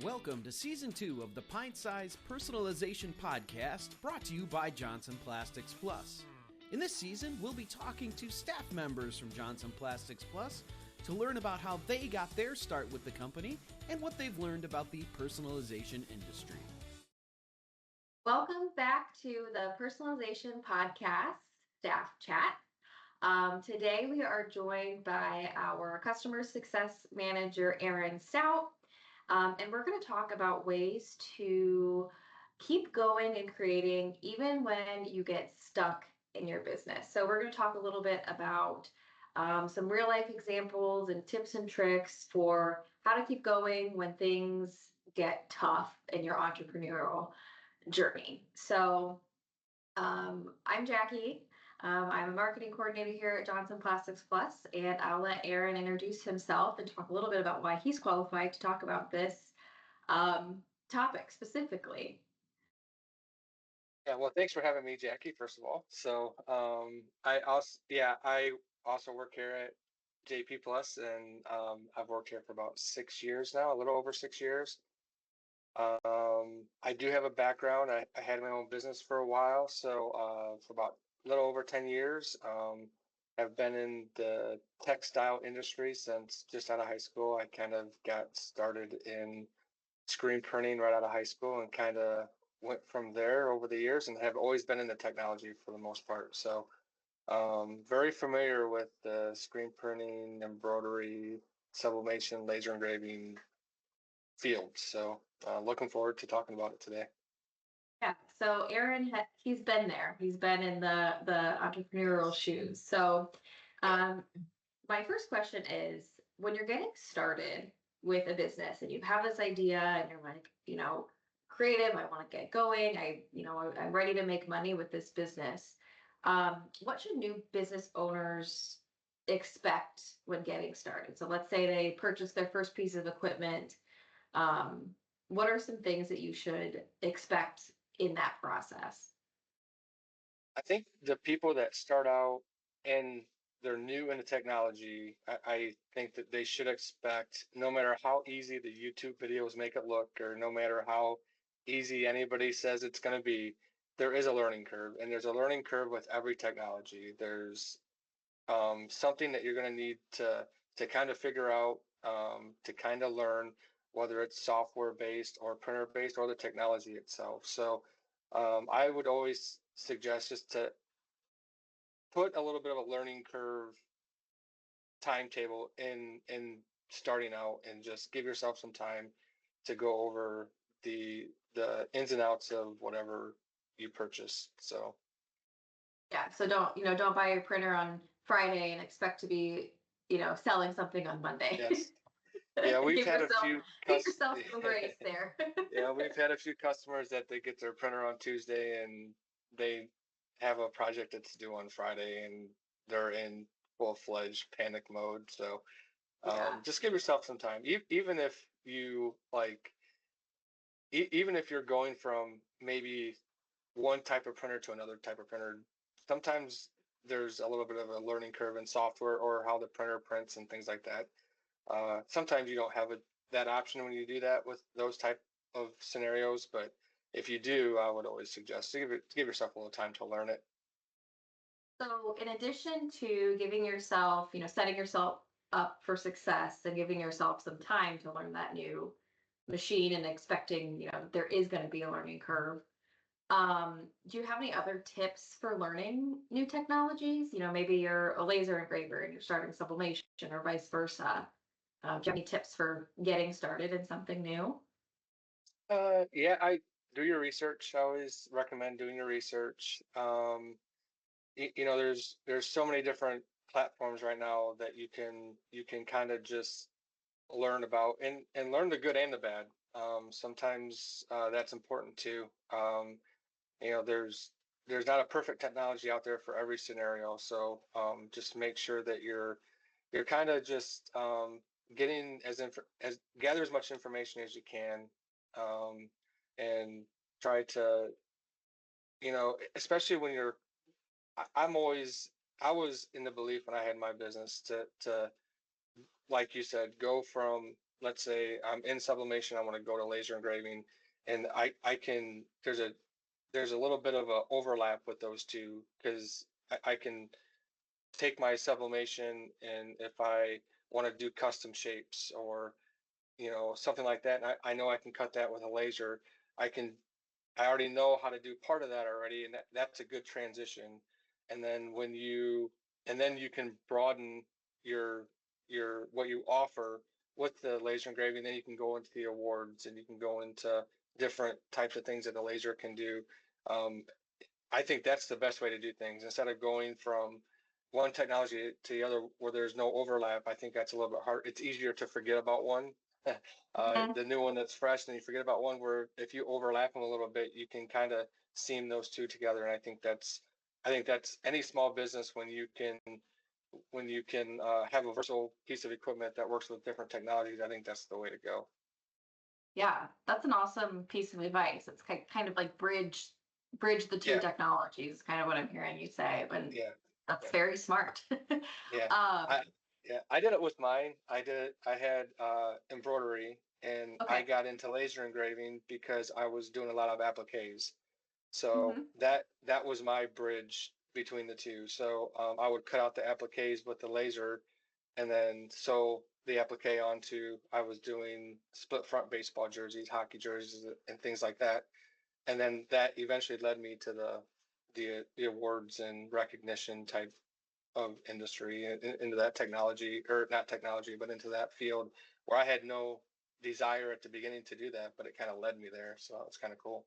Welcome to Season 2 of the Pint Size Personalization Podcast, brought to you by Johnson Plastics Plus. In this season, we'll be talking to staff members from Johnson Plastics Plus to learn about how they got their start with the company and what they've learned about the personalization industry. Welcome back to the Personalization Podcast Staff Chat. Today we are joined by our Customer Success Manager, Erin Stout, and we're going to talk about ways to keep going and creating even when you get stuck in your business. So we're going to talk a little bit about some real life examples and tips and tricks for how to keep going when things get tough in your entrepreneurial journey. So I'm Jackie. I'm a marketing coordinator here at Johnson Plastics Plus, and I'll let Erin introduce himself and talk a little bit about why he's qualified to talk about this topic specifically. Yeah, well, thanks for having me, Jackie, first of all. So I also work here at JP Plus, and I've worked here for about 6 years now, a little over 6 years. I do have a background. I had my own business for a while, so for about a little over 10 years. I've been in the textile industry since just out of high school. I kind of got started in screen printing right out of high school and kind of went from there over the years and have always been in the technology for the most part. So very familiar with the screen printing, embroidery, sublimation, laser engraving field. So looking forward to talking about it today. Yeah, so Erin, he's been there. He's been in the entrepreneurial shoes. So my first question is, when you're getting started with a business and you have this idea and you're like, creative, I want to get going. I'm ready to make money with this business. What should new business owners expect when getting started? So let's say they purchase their first piece of equipment. What are some things that you should expect in that process? I think the people that start out and they're new in the technology, I think that they should expect, no matter how easy the YouTube videos make it look, or no matter how easy anybody says it's going to be, there is a learning curve, and there's a learning curve with every technology. There's something that you're going to need to kind of figure out, to kind of learn, whether it's software based or printer based or the technology itself. So I would always suggest just to put a little bit of a learning curve timetable in starting out, and just give yourself some time to go over the ins and outs of whatever you purchase. So Yeah, so don't buy your printer on Friday and expect to be, selling something on Monday. yes. Yeah, we've Give had yourself, a few give yourself some grace there. yeah, we've had a few customers that they get their printer on Tuesday and they have a project that's due on Friday, and they're in full-fledged panic mode. So Yeah. just give yourself some time. Even if you even if you're going from maybe one type of printer to another type of printer, sometimes there's a little bit of a learning curve in software or how the printer prints and things like that. Sometimes you don't have that option when you do that with those type of scenarios, but if you do, I would always suggest to give yourself a little time to learn it. So in addition to giving yourself, setting yourself up for success and giving yourself some time to learn that new machine and expecting, there is going to be a learning curve. Do you have any other tips for learning new technologies? Maybe you're a laser engraver and you're starting sublimation or vice versa. Do you have any tips for getting started in something new? Yeah, I do your research. I always recommend doing your research. There's so many different platforms right now that you can kind of just learn about, and learn the good and the bad. Sometimes that's important too. There's not a perfect technology out there for every scenario, so just make sure that you're kind of just getting as gather as much information as you can, and try to, especially when I'm always I was in the belief when I had my business to like you said, go from let's say I'm in sublimation, I want to go to laser engraving, and I can there's a little bit of a overlap with those two because I can take my sublimation, and if I want to do custom shapes or something like that, and I know I can cut that with a laser. I can I already know how to do part of that already, and that's a good transition. And then and then you can broaden your what you offer with the laser engraving. Then you can go into the awards, and you can go into different types of things that the laser can do. Um, I think that's the best way to do things instead of going from one technology to the other where there's no overlap. I think that's a little bit hard. It's easier to forget about one, Mhm. the new one that's fresh, and you forget about one where if you overlap them a little bit, you can kind of seam those two together. And I think that's any small business when you can have a versatile piece of equipment that works with different technologies. I think that's the way to go. Yeah, that's an awesome piece of advice. It's kind of like bridge the two Yeah, technologies, kind of what I'm hearing you say, but yeah, that's yeah. very smart. Yeah. Um, I yeah, I did it with mine. I had embroidery, and I okay. got into laser engraving because I was doing a lot of appliques. So Hmm. that was my bridge between the two. So I would cut out the appliques with the laser and then sew the applique onto. I was doing split front baseball jerseys, hockey jerseys, and things like that. And then that eventually led me to the awards and recognition type of industry into that technology, or not technology, but into that field where I had no desire at the beginning to do that, but it kind of led me there. So it was kind of cool.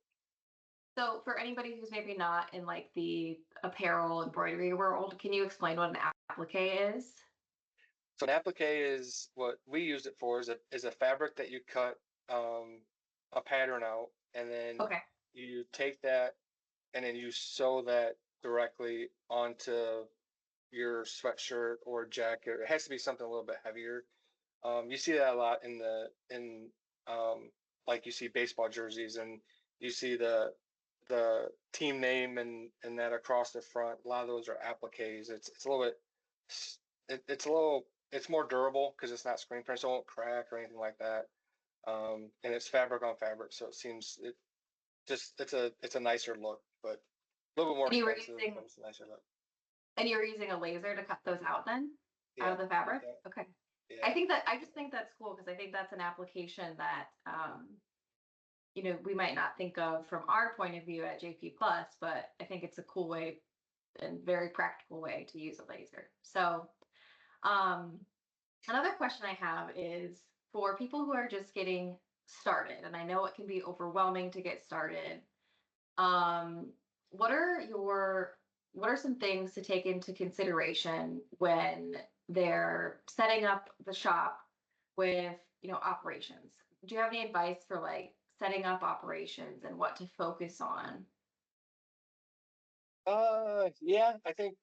So for anybody who's maybe not in like the apparel embroidery world, can you explain what an applique is? So an applique is what we used it for is a fabric that you cut um, a pattern out, and then Okay. you take that and then you sew that directly onto your sweatshirt or jacket. It has to be something a little bit heavier. You see that a lot in um, like you see baseball jerseys, and you see the team name and that across the front. A lot of those are appliques. It's a little bit it's a little it's more durable because it's not screen print, so it won't crack or anything like that. And it's fabric on fabric, so it's a nicer look, but a little bit more And you were expensive, using but it's a nicer look. and you were using a laser to cut those out then out Yeah, of the fabric? yeah, Okay. yeah, I just think that's cool because I think that's an application that we might not think of from our point of view at JP Plus, but I think it's a cool way and very practical way to use a laser. So, um, another question I have is for people who are just getting started, and I know it can be overwhelming to get started. Um, what are what are some things to take into consideration when they're setting up the shop with, operations? Do you have any advice for like setting up operations and what to focus on? yeah, I think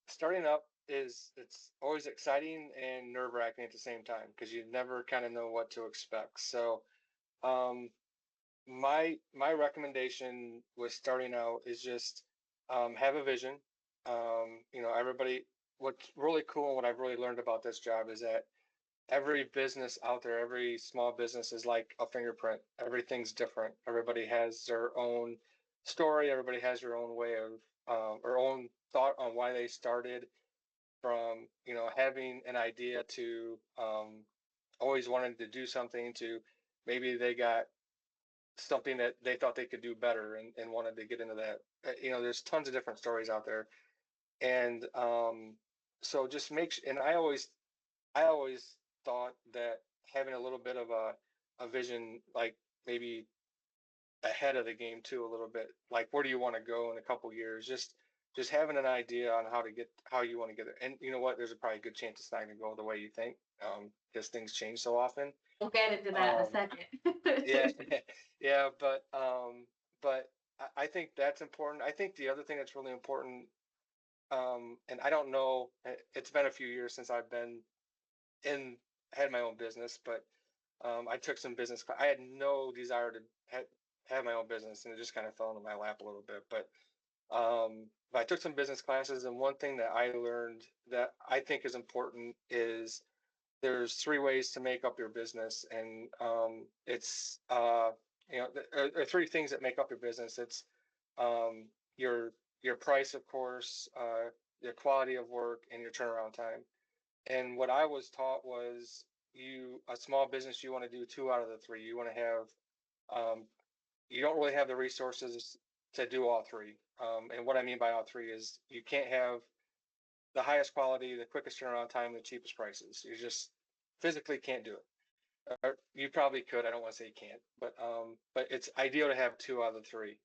starting up it's always exciting and nerve-wracking at the same time because you never kind of know what to expect. So, um, my recommendation with starting out is just have a vision. Everybody. What's really cool and what I've really learned about this job is that every business out there, every small business is like a fingerprint. Everything's different. Everybody has their own story. Everybody has their own way of or own thought on why they started, from having an idea to always wanting to do something, to maybe they got something that they thought they could do better and wanted to get into that. There's tons of different stories out there, and so just and I always thought that having a little bit of a vision, like maybe ahead of the game too, a little bit, like where do you want to go in a couple years, just having an idea on how you want to get there. And you know what, there's probably a good chance it's not going to go the way you think, because things change so often. We'll get into that in a um, yeah, second. yeah, but I think that's important. I think the other thing that's really important, and I don't know, it's been a few years since I've been in had my own business, but I took some business. I had no desire to have my own business, and it just kind of fell into my lap a little bit. But I took some business classes, and one thing that I learned that I think is important is there's three ways to make up your business, and it's there are three things that make up your business. It's um, your price, of course, your quality of work, and your turnaround time. And what I was taught was a small business, you want to do two out of the three. You want to have um, you don't really have the resources to do all three. And what I mean by all three is you can't have the highest quality, the quickest turnaround time, the cheapest prices. You just physically can't do it. You probably could. I don't want to say you can't, but it's ideal to have two out of the three.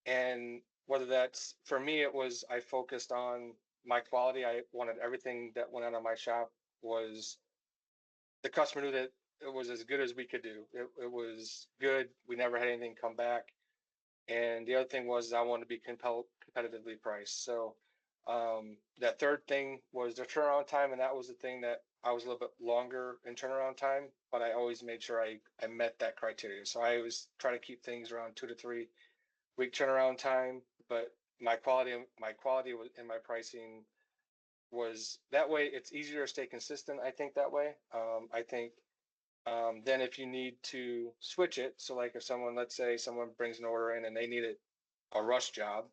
And whether that's for me, it was I focused on my quality. I wanted everything that went out of my shop was the customer knew that it was as good as we could do. It was good. We never had anything come back. And the other thing was I wanted to be competitively priced. So that third thing was the turnaround time, and that was the thing that I was a little bit longer in turnaround time, but I always made sure I met that criteria. So I always try to keep things around 2 to 3 week turnaround time, but my quality was and my pricing was that way. It's easier to stay consistent, I think, that way. I think then if you need to switch it, so like if someone, let's say someone brings an order in and they need a rush job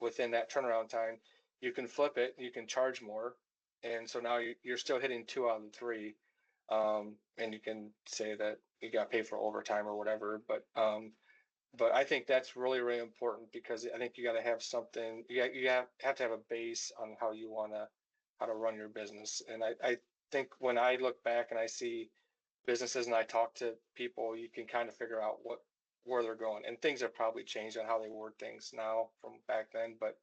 within that turnaround time, you can flip it, you can charge more. And so now you're still hitting two out of the three. And you can say that you got paid for overtime or whatever. But I think that's really, really important because I think you got to have something, you have to have a base on how to run your business. And I think when I look back and I see businesses and I talk to people, you can kind of figure out where they're going. And things have probably changed on how they word things now from back then, but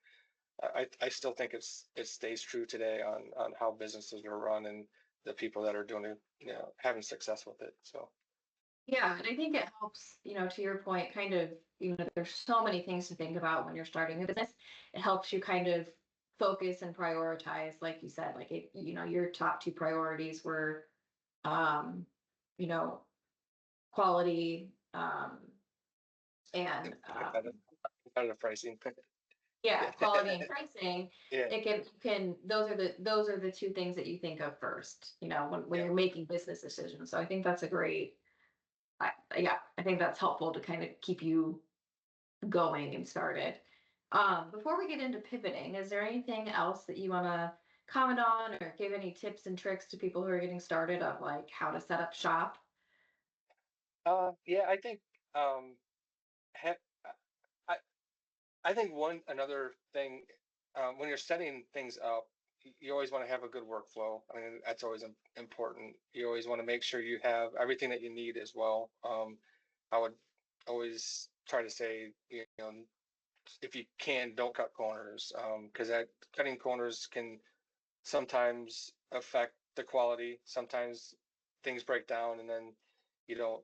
I still think it stays true today on how businesses are run and the people that are doing it, having success with it. So Yeah, and I think it helps, to your point, kind of, there's so many things to think about when you're starting a business. It helps you kind of focus and prioritize, like you said, like your top two priorities were, um, you know, quality, and competitive pricing. yeah, Yeah. quality and pricing. Yeah. It can those are the two things that you think of first, when Yeah. you're making business decisions. So I think that's a great, yeah, I think that's helpful to kind of keep you going and started. Before we get into pivoting, is there anything else that you want to comment on or give any tips and tricks to people who are getting started of like how to set up shop? Yeah, I think um, ha- I I think one another thing when you're setting things up, you always want to have a good workflow. I mean, that's always important. You always want to make sure you have everything that you need as well. I would always try to say, if you can, don't cut corners, because that cutting corners can sometimes affect the quality. Sometimes things break down, and then you don't,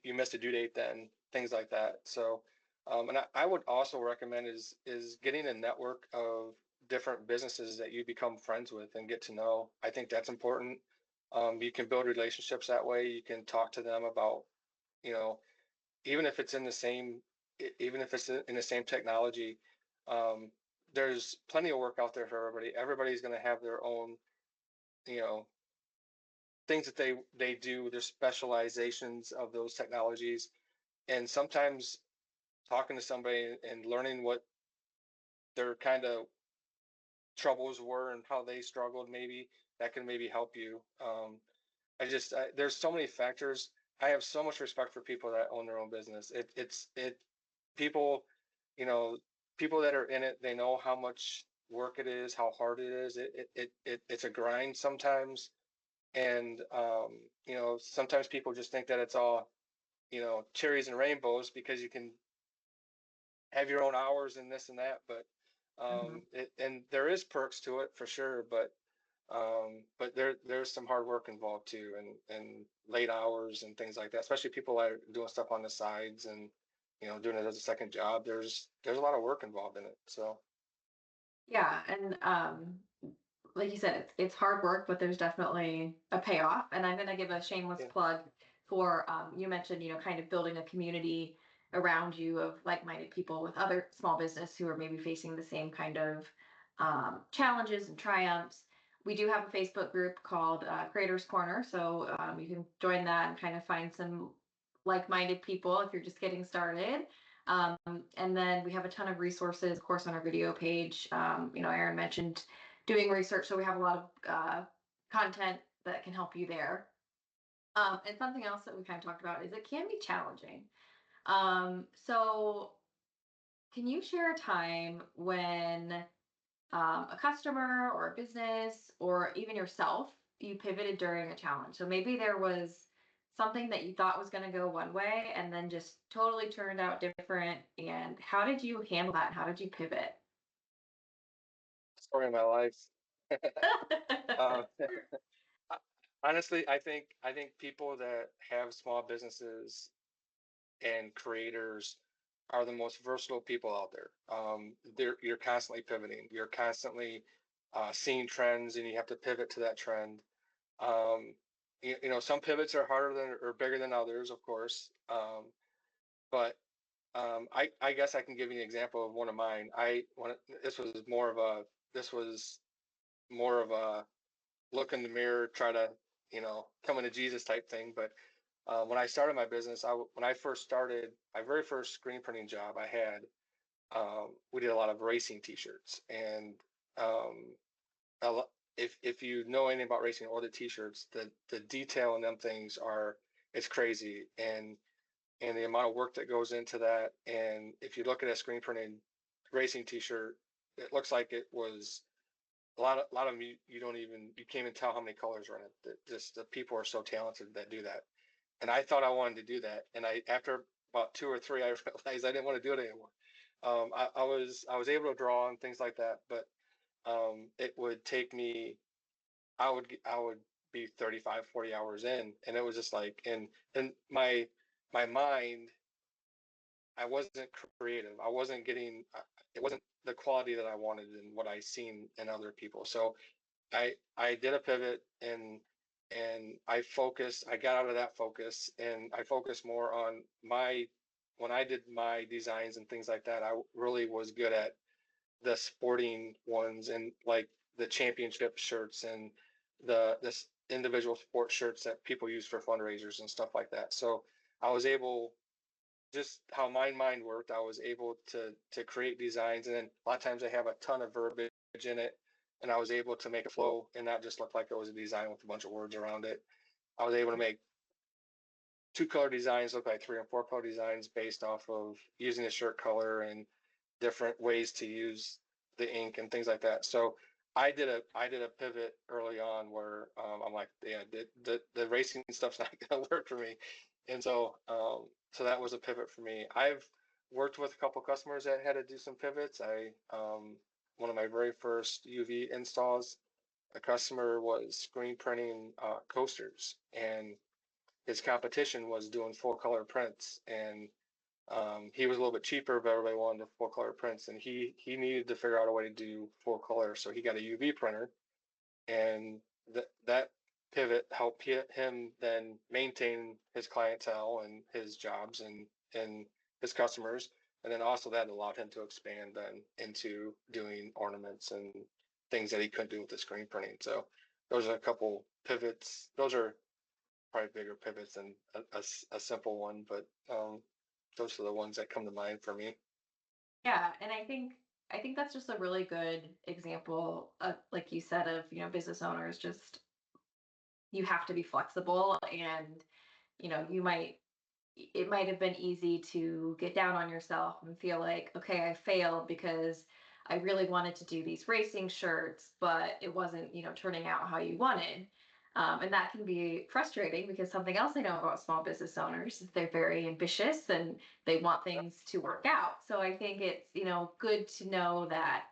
you missed a due date, then things like that. So, and I would also recommend is getting a network of different businesses that you become friends with and get to know. I think that's important. You can build relationships that way. You can talk to them about, you know, even if it's in the same, even if it's in the same technology. Um, there's plenty of work out there for everybody. Everybody's going to have their own, you know, things that they do, their specializations of those technologies. And sometimes talking to somebody and learning what their kind of troubles were and how they struggled, maybe that can maybe help you. There's so many factors. I have so much respect for people that own their own business. People, you know, people that are in it, they know how much work it is, how hard it is. It's a grind sometimes. And, sometimes people just think that it's all, cherries and rainbows because you can have your own hours and this and that. But, Mhm. and there is perks to it for sure. But there's some hard work involved too, and late hours and things like that. Especially people that are doing stuff on the sides and doing it as a second job. There's a lot of work involved in it. So Yeah, and like you said, it's hard work, but there's definitely a payoff. And I'm gonna give a shameless yeah, plug for you mentioned, kind of building a community around you of like-minded people with other small business who are maybe facing the same kind of challenges and triumphs. we do have a Facebook group called Creators Corner, so you can join that and kind of find some like-minded people if you're just getting started. And then we have a ton of resources, of course, on our video page. Aaron mentioned doing research, so we have a lot of content that can help you there. And something else that we kind of talked about is it can be challenging. So can you share a time when a customer or a business or even yourself, you pivoted during a challenge? So maybe there was something that you thought was going to go one way and then just totally turned out different. And how did you handle that? How did you pivot? Story of my life. Uh, honestly, I think people that have small businesses and creators are the most versatile people out there. You're constantly pivoting. You're constantly seeing trends, and you have to pivot to that trend. Um, some pivots are harder than or bigger than others, of course. But I guess I can give you an example of one of mine. This was more of a look in the mirror, try to come into Jesus type thing. But when I started my business, when I first started, my very first screen printing job I had, we did a lot of racing T-shirts, and um, if you know anything about racing or the T-shirts, the detail in them things it's crazy, and the amount of work that goes into that. And if you look at a screen printed racing T-shirt, it looks like it was a lot of them you can't even tell how many colors are in it. Just the people are so talented that do that. And I thought I wanted to do that, and after about two or three, I realized I didn't want to do it anymore. I was able to draw and things like that, but it would take me. I would be 35, 40 hours in, and it was just like, and my mind, I wasn't creative. I wasn't getting. It wasn't the quality that I wanted and what I seen in other people. So I did a pivot, and I got out of that focus, and I focused more on when I did my designs and things like that. I really was good at the sporting ones, and like the championship shirts and this individual sports shirts that people use for fundraisers and stuff like that. So I was able, just how my mind worked, I was able to create designs, and then a lot of times I have a ton of verbiage in it, and I was able to make it flow and not just look like it was a design with a bunch of words around it. I was able to make two color designs look like three and four color designs based off of using the shirt color and different ways to use the ink and things like that. So I did a pivot early on where I'm like, yeah, the racing stuff's not gonna work for me, and so that was a pivot for me. I've worked with a couple customers that had to do some pivots. One of my very first UV installs, a customer was screen printing coasters, and his competition was doing full color prints, and he was a little bit cheaper, but everybody wanted the full color prints, and he needed to figure out a way to do full color, so he got a UV printer, and that pivot helped him then maintain his clientele and his jobs and his customers, and then also that allowed him to expand then into doing ornaments and things that he couldn't do with the screen printing. So those are a couple pivots. Those are probably bigger pivots than a simple one, but those are the ones that come to mind for me. Yeah, and I think that's just a really good example of, like you said, of business owners just you have to be flexible, and you might it might have been easy to get down on yourself and feel like, okay, I failed because I really wanted to do these racing shirts, but it wasn't, turning out how you wanted. And that can be frustrating because something else I know about small business owners is they're very ambitious and they want things to work out. So I think it's, good to know that,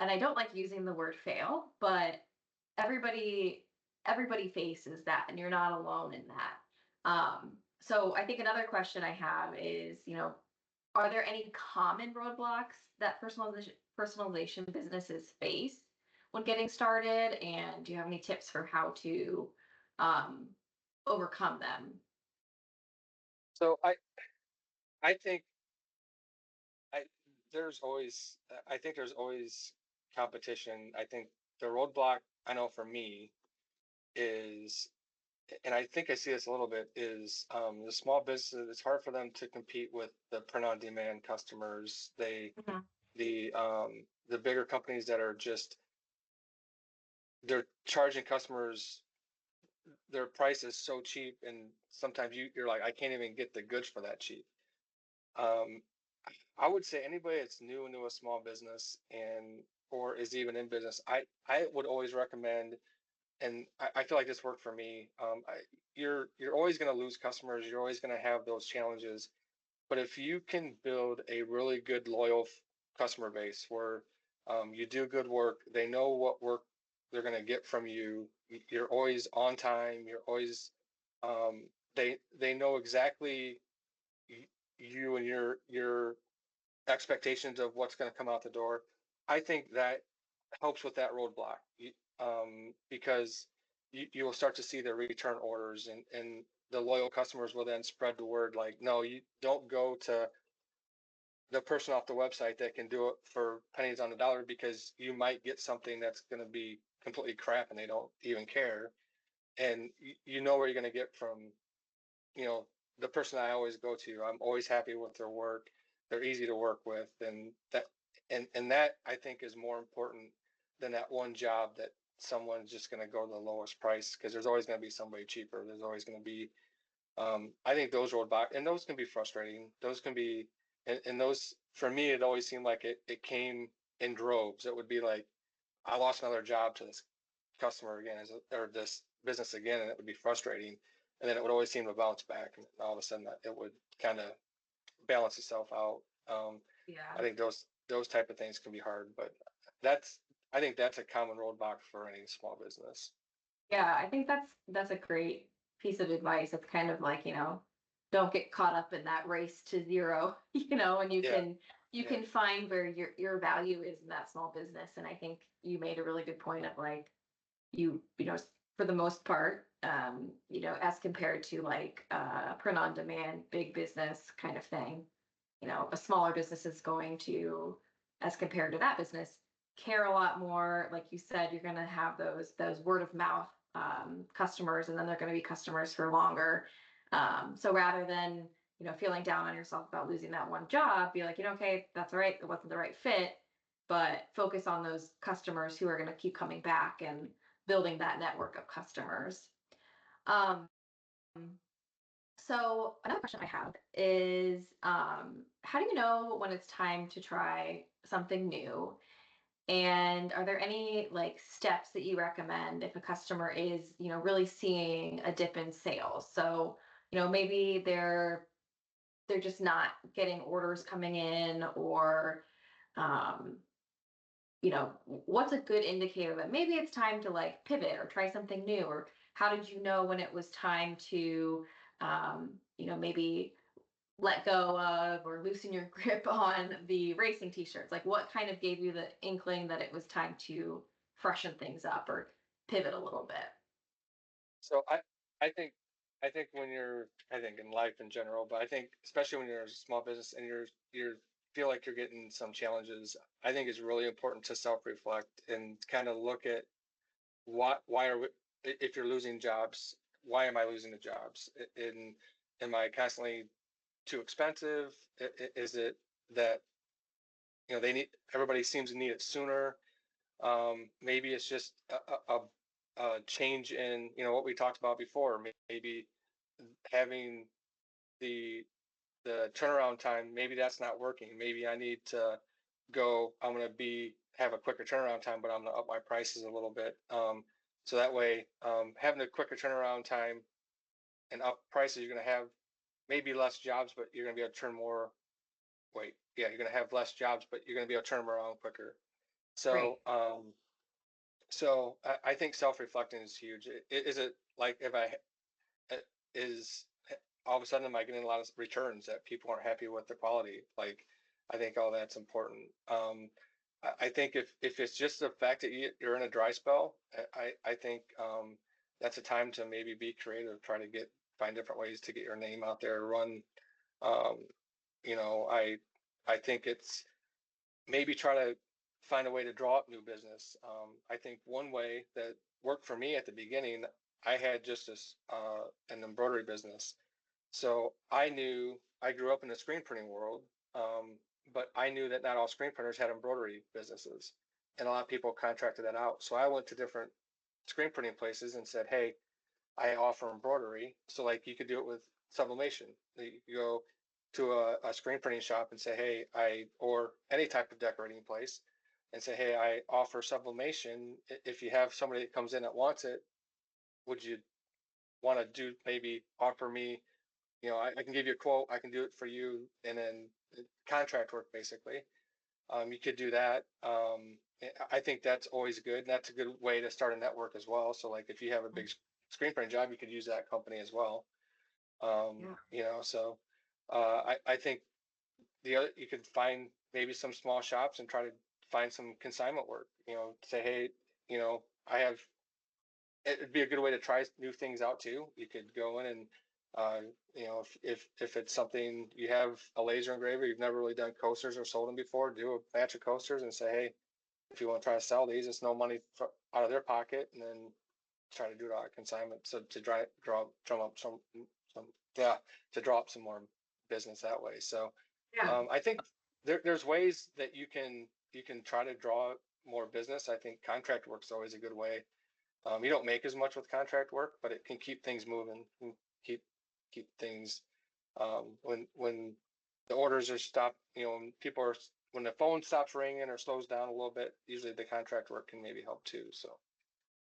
and I don't like using the word fail, but everybody everybody faces that and you're not alone in that. So I think another question I have is, are there any common roadblocks that personalization businesses face when getting started, and do you have any tips for how to um, overcome them? So I think I there's always I think there's always competition. I think the roadblock I know for me is, and I think I see this a little bit, is the small businesses. It's hard for them to compete with the print on demand customers. Mhm. The bigger companies that are just, they're charging customers, their price is so cheap, and sometimes you're like, I can't even get the goods for that cheap. Um, I would say anybody that's new into a small business and or is even in business, I would always recommend, and I feel like this worked for me. You're always going to lose customers. You're always going to have those challenges. But if you can build a really good loyal customer base where you do good work, they know what work they're going to get from you. You're always on time. You're always they know exactly you and your expectations of what's going to come out the door. I think that helps with that roadblock because you will start to see the return orders, and the loyal customers will then spread the word like, no, you don't go to the person off the website that can do it for pennies on the dollar, because you might get something that's going to be completely crap and they don't even care. And you know where you're going to get from, you know, the person I always go to. I'm always happy with their work. They're easy to work with, and that I think is more important than that one job that someone's just going to go to the lowest price, because there's always going to be somebody cheaper. There's always going to be I think those roadblock, and those can be frustrating. Those can be, and those for me, it always seemed like it came in droves. It would be like I lost another job to this customer again, or this business again, and it would be frustrating. And then it would always seem to bounce back, and all of a sudden it would kind of balance itself out. I Yeah. think those type of things can be hard, but that's I think that's a common roadblock for any small business. Yeah, I think that's a great piece of advice. It's kind of like, don't get caught up in that race to zero, and you Yeah, can you yeah, can find where your value is in that small business. And I think you made a really good point of like for the most part, as compared to like print on demand, big business kind of thing, a smaller business is going to, as compared to that business, care a lot more. Like you said, you're going to have those word of mouth customers, and then they're going to be customers for longer. So rather than feeling down on yourself about losing that one job, be like, okay, that's all right, it wasn't the right fit, but focus on those customers who are going to keep coming back and building that network of customers. Um, so another question I have is, how do you know when it's time to try something new? And are there any like steps that you recommend if a customer is, really seeing a dip in sales? So, maybe they're just not getting orders coming in, or um, what's a good indicator that maybe it's time to like pivot or try something new? Or how did you know when it was time to, maybe let go of or loosen your grip on the racing t-shirts? Like what kind of gave you the inkling that it was time to freshen things up or pivot a little bit? So I think I think when you're I think in life in general, but I think especially when you're a small business and you're feel like you're getting some challenges, I think it's really important to self-reflect and kind of look at why are we, if you're losing jobs, why am I losing the jobs? In am I constantly too expensive? Is it that they need, everybody seems to need it sooner? Maybe it's just a change in what we talked about before. Maybe having the the turnaround time, maybe that's not working. Maybe I need to go. I'm going to be have a quicker turnaround time, but I'm going to up my prices a little bit. So that way, having a quicker turnaround time and up prices, you're going to have maybe less jobs, but you're going to be able to turn more. Wait, yeah, you're going to have less jobs, but you're going to be able to turn them around quicker. Right. So I think self-reflecting is huge. Is it like if uh, is all of a sudden am I getting a lot of returns that people aren't happy with the quality? Like I think all that's important. I think if it's just the fact that you're in a dry spell, I think that's a time to maybe be creative, try to find different ways to get your name out there, run. Um, I think it's maybe try to find a way to draw up new business. I think one way that worked for me at the beginning, I had just an embroidery business. So I knew I grew up in the screen printing world, but I knew that not all screen printers had embroidery businesses, and a lot of people contracted that out. So I went to different screen printing places and said, "Hey, I offer embroidery." So like you could do it with sublimation. You go to a screen printing shop and say, "Hey, or any type of decorating place, and say, hey, I offer sublimation. If you have somebody that comes in that wants it, would you want to do maybe offer me, I can give you a quote, I can do it for you, and then contract work basically. You could do that. I think that's always good. That's a good way to start a network as well. So like if you have a big screen printing job, you could use that company as well. Yeah. So I think the other, you could find maybe some small shops and try to find some consignment work. Say, hey, I have. It'd be a good way to try new things out too. You could go in and, if it's something you have a laser engraver, you've never really done coasters or sold them before, do a batch of coasters and say, hey, if you want to try to sell these, it's no money out of their pocket, and then try to do it out of consignment. So to drum up to draw up some more business that way. So Yeah. I think there's ways that you can try to draw more business. I think contract work is always a good way. You don't make as much with contract work, but it can keep things moving, and keep things when the orders are stopped. When the phone stops ringing or slows down a little bit, usually the contract work can maybe help too. So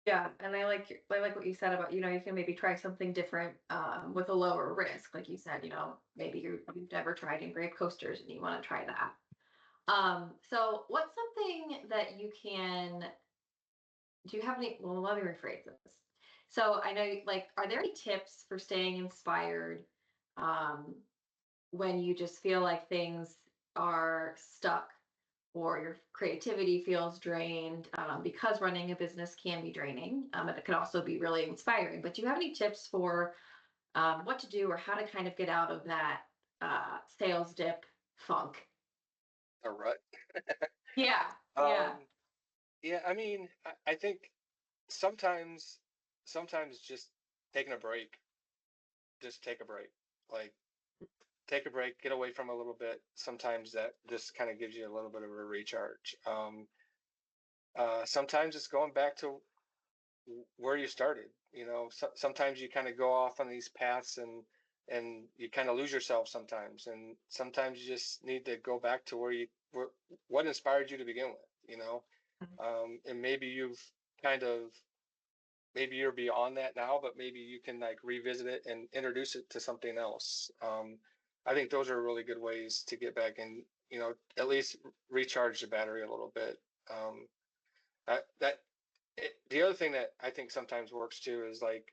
Yeah, and I like what you said about, you can maybe try something different with a lower risk. Like you said, maybe you've never tried engraved coasters and you want to try that. So what's something that you can do you have any, well, let me rephrase this. So I know, like, are there any tips for staying inspired um, when you just feel like things are stuck or your creativity feels drained? Because running a business can be draining, and it can also be really inspiring. But do you have any tips for what to do or how to kind of get out of that sales dip funk? a rut. Yeah, yeah, Um, yeah, I mean, I think sometimes, just taking a break, just take a break. Like take a break, get away from a little bit. Sometimes that just kind of gives you a little bit of a recharge. Sometimes it's going back to where you started. Sometimes you kind of go off on these paths and you kind of lose yourself sometimes. And sometimes you just need to go back to what inspired you to begin with. And maybe kind of maybe you're beyond that now, but maybe you can like revisit it and introduce it to something else. I think those are really good ways to get back and at least recharge the battery a little bit. Um, the other thing that I think sometimes works too is like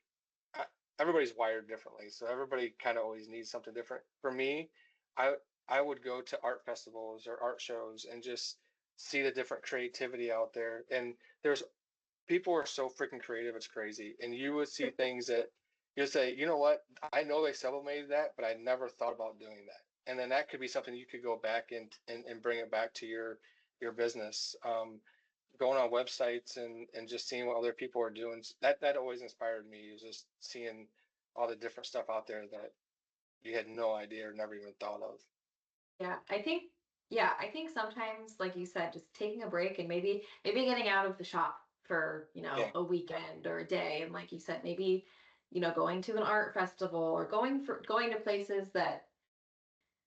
I, everybody's wired differently, so everybody kind of always needs something different. For me, I I would go to art festivals or art shows and just see the different creativity out there. And there's people are so freaking creative, it's crazy. And you would see things that you'll say, you know what, I know they sublimated that, but I never thought about doing that. And then that could be something you could go back and bring it back to your business. Going on websites and just seeing what other people are doing, that always inspired me, is just seeing all the different stuff out there that you had no idea or never even thought of. yeah. I think sometimes, like you said, just taking a break and maybe getting out of the shop for Yeah. a weekend or a day, and like you said, maybe going to an art festival or going to places that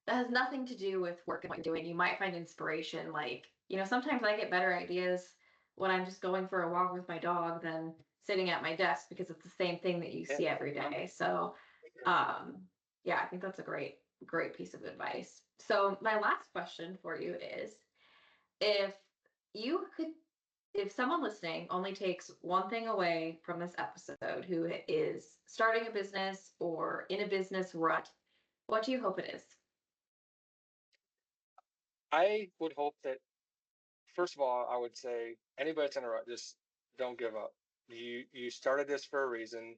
has nothing to do with work and what you're doing. You might find inspiration. Like, sometimes I get better ideas when I'm just going for a walk with my dog than sitting at my desk because it's the same thing that you Yeah. see every day. So, um, yeah, I think that's a great piece of advice. So, my last question for you is if you could, if someone listening only takes one thing away from this episode who is starting a business or in a business rut, what do you hope it is? I would hope that, first of all, I would say anybody that's in a rut, just don't give up. You started this for a reason.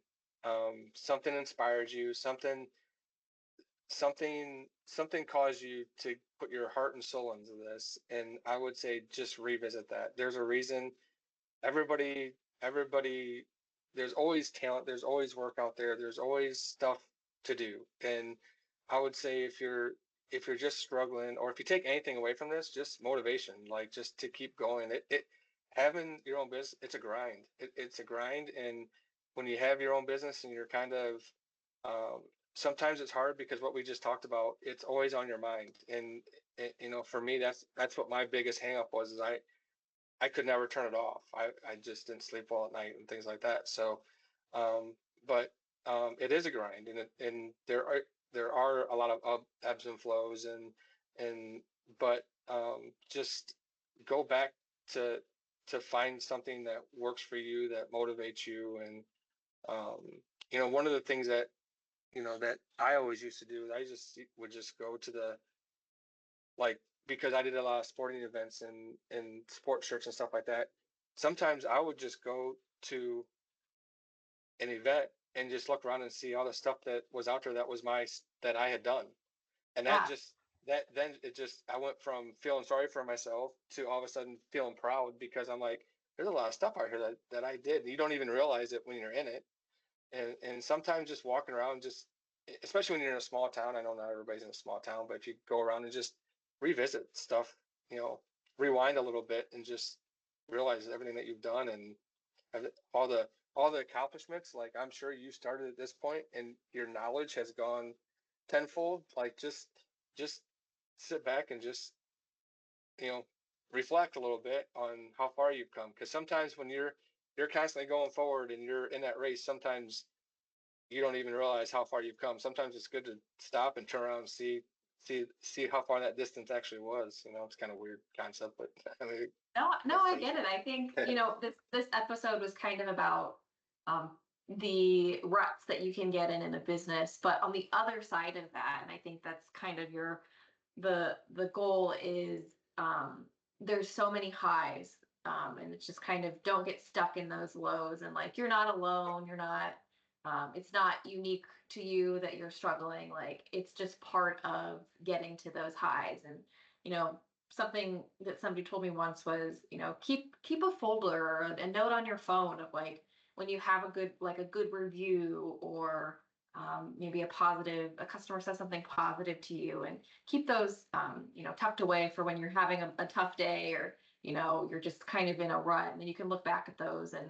Something inspired you. something caused you to put your heart and soul into this, and I would say just revisit that. There's a reason. Everybody, there's always talent, there's always work out there, there's always stuff to do. And I would say if you're just struggling, or if you take anything away from this, just motivation, like just to keep going. It having your own business, it's a grind. It's a grind. And when you have your own business and you're kind of sometimes it's hard because what we just talked about, it's always on your mind. And for me, that's what my biggest hang up was, is I could never turn it off. I just didn't sleep well at night and things like that. So, but it is a grind, and there are a lot of ebbs and flows, but just go back to find something that works for you, that motivates you. And one of the things that that I always used to do is I would just go to like, because I did a lot of sporting events and sports shirts and stuff like that. Sometimes I would just go to an event and just look around and see all the stuff that was out there that I had done. And I went from feeling sorry for myself to all of a sudden feeling proud, because I'm like, there's a lot of stuff out here that I did. You don't even realize it when you're in it. And sometimes just walking around, just especially when you're in a small town, I know not everybody's in a small town, but if you go around and just revisit stuff, rewind a little bit and just realize everything that you've done and all the accomplishments. Like, I'm sure you started at this point and your knowledge has gone tenfold. Like, just sit back and just reflect a little bit on how far you've come, because sometimes when you're constantly going forward and you're in that race, sometimes you don't even realize how far you've come. Sometimes it's good to stop and turn around and see how far that distance actually was. It's kind of a weird concept, but I mean, no, I get it. I think, this episode was kind of about the ruts that you can get in a business, but on the other side of that, and I think that's kind of the goal is, there's so many highs, and it's just kind of, don't get stuck in those lows, and like, you're not alone. You're not, it's not unique to you that you're struggling. Like, it's just part of getting to those highs. And, something that somebody told me once was, keep a folder or a note on your phone of, like, when you have a good review, or maybe a customer says something positive to you, and keep those, tucked away for when you're having a tough day, or, you're just kind of in a rut, and then you can look back at those and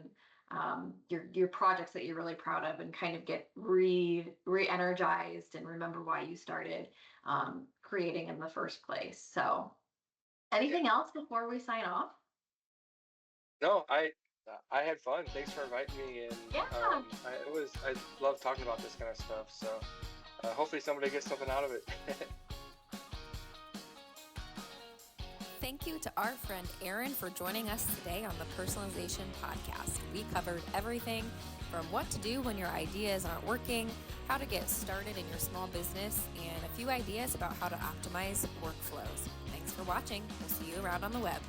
your projects that you're really proud of, and kind of get re-energized and remember why you started creating in the first place. So anything else before we sign off? No, I had fun. Thanks for inviting me in. Yeah. I love talking about this kind of stuff. So hopefully somebody gets something out of it. Thank you to our friend Aaron for joining us today on the Personalization Podcast. We covered everything from what to do when your ideas aren't working, how to get started in your small business, and a few ideas about how to optimize workflows. Thanks for watching. We'll see you around on the web.